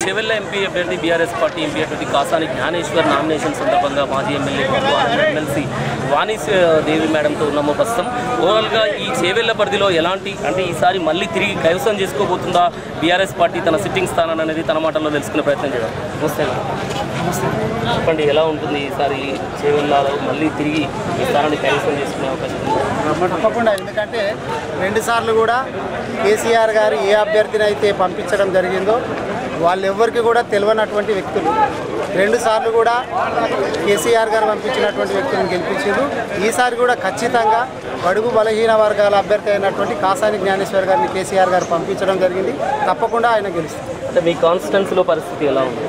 Chevella MP అభ్యర్థి BRS party MP అభ్యర్థి Kasani Gnaneshwar nomination సందర్భంగా మాజీ ఎమ్మెల్సీ వాణి దేవి మేడంతో ఉన్నాము ప్రస్తుతం. ఓవరాల్గా ఈ చేవెళ్ళ పరిధిలో ఎలాంటి అంటే ఈసారి మళ్ళీ తిరిగి కైవసం చేసుకోబోతుందా బీఆర్ఎస్ పార్టీ తన సిట్టింగ్ స్థానాన్ని అనేది తన మాటల్లో తెలుసుకునే ప్రయత్నం చేద్దాం. నమస్తే చెప్పండి, ఎలా ఉంటుంది ఈసారి చేవెళ్ళలో మళ్ళీ తిరిగి ఈ స్థానాన్ని కైవసం చేసుకునే అవకాశం ఉంది? తప్పకుండా, ఎందుకంటే 2 సార్లు కూడా కేసీఆర్ గారు ఏ అభ్యర్థిని అయితే పంపించడం జరిగిందో వాళ్ళెవ్వరికి కూడా తెలియనటువంటి వ్యక్తులు 2 సార్లు కూడా కేసీఆర్ గారు పంపించినటువంటి వ్యక్తులను గెలిపించారు. ఈసారి కూడా ఖచ్చితంగా బడుగు బలహీన వర్గాల అభ్యర్థి అయినటువంటి కాసాని జ్ఞానేశ్వర్ గారిని కేసీఆర్ గారు పంపించడం జరిగింది. తప్పకుండా ఆయన గెలుస్తారు. అంటే మీ కాన్స్టిట్యున్సీలో పరిస్థితి ఎలా ఉంది?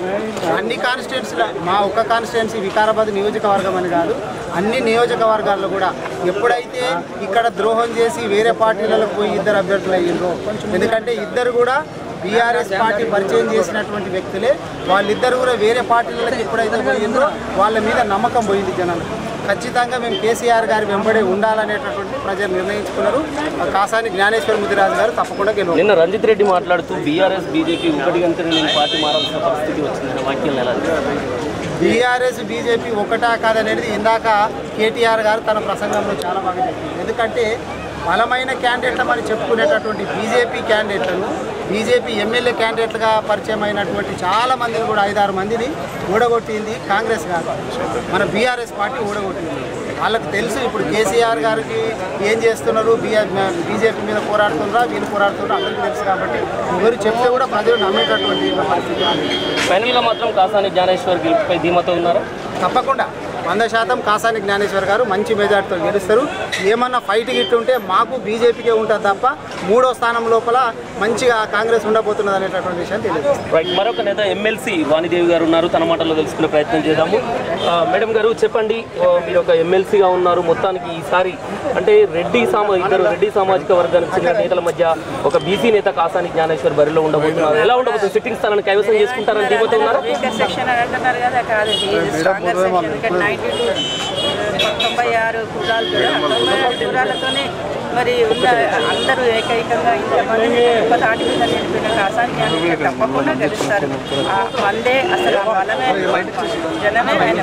అన్ని కాన్స్టిట్యున్సీలో, మా ఒక్క కాన్స్టిట్యున్సీ వికారాబాద్ నియోజకవర్గం అని కాదు, అన్ని నియోజకవర్గాల్లో కూడా ఎప్పుడైతే ఇక్కడ ద్రోహం చేసి వేరే పార్టీలకు పోయి 2 అభ్యర్థులు అయ్యిందో, ఎందుకంటే ఇద్దరు కూడా బీఆర్ఎస్ పార్టీ పరిచయం చేసినటువంటి వ్యక్తులే, వాళ్ళిద్దరు కూడా వేరే పార్టీలకు ఎప్పుడైతే పోయిందో వాళ్ళ మీద నమ్మకం పోయింది జనాలు. ఖచ్చితంగా మేము కేసీఆర్ గారి వెంబడి ఉండాలనేటటువంటి ప్రజలు నిర్ణయించుకున్నారు. కాసాని జ్ఞానేశ్వర్ ముదిరాజు గారు తప్పకుండా గెలవాలి. నిన్న రంజిత్ రెడ్డి మాట్లాడుతూ బీఆర్ఎస్ బీజేపీ ఒకటి గంటే నేను పార్టీ మారాల్సిన పరిస్థితి వచ్చిందని వాక్యం ఎలా? బీఆర్ఎస్ బీజేపీ ఒకటా కాదనేది ఇందాక కేటీఆర్ గారు తన ప్రసంగంలో చాలా బాగా చెప్పింది. ఎందుకంటే బలమైన క్యాండిడేట్ల మరి చెప్పుకునేటటువంటి బీజేపీ క్యాండిడేట్లను, బీజేపీ ఎమ్మెల్యే క్యాండిడేట్లుగా పరిచయం అయినటువంటి చాలా మందిని కూడా 5-6 మందిని ఊడగొట్టింది కాంగ్రెస్ కాదు, మన బీఆర్ఎస్ పార్టీ ఊడగొట్టింది. వాళ్ళకు తెలుసు ఇప్పుడు కేసీఆర్ గారికి ఏం చేస్తున్నారు, బీజేపీ మీద పోరాడుతున్నారా వీళ్ళు పోరాడుతున్నారా అందరికీ తెలుసు. కాబట్టి ఎవరు చెప్తే కూడా ప్రజలు నమ్మేటటువంటి పరిస్థితి. ఫైనల్గా మాత్రం కాసాని జ్ఞానేశ్వర్ గెలుపుపై ధీమాతో ఉన్నారా? తప్పకుండా 100% కాసాని జ్ఞానేశ్వర్ గారు మంచి మెజార్టీతో గెలుస్తారు. ఏమన్నా ఫైట్ గిట్ ఉంటే మాకు బీజేపీకే ఉంటుంది తప్ప 3వ స్థానం లోపల మంచిగా కాంగ్రెస్ ఉండబోతున్నది అనేటటువంటి విషయం తెలియదు. రైట్, మరొక నేత ఎమ్మెల్సీ వాణిదేవి గారు ఉన్నారు, తన మాటల్లో తెలుసుకునే ప్రయత్నం చేద్దాము. మేడం గారు చెప్పండి, మీరు ఒక ఎమ్మెల్సీగా ఉన్నారు, మొత్తానికి ఈసారి అంటే ఇద్దరు రెడ్డి సామాజిక వర్గానికి చెందిన నేతల మధ్య ఒక బీసీ నేత కాసాని జ్ఞానేశ్వర్ బరిలో ఉండబోతున్నారు. ఎలా ఉండబోతుంది? సిట్టింగ్ స్థానాన్ని కైవసం చేసుకుంటారని దిగుతున్నారు. 96 కులాలతోనే మరి అందరూ ఏకైకంగా ఒక తాటి మీద నిలిపిన కాసాని జ్ఞానేశ్వర్ తప్పకుండా గెలుస్తారు. వందే అసలు వాళ్ళనే జనమే ఆయన.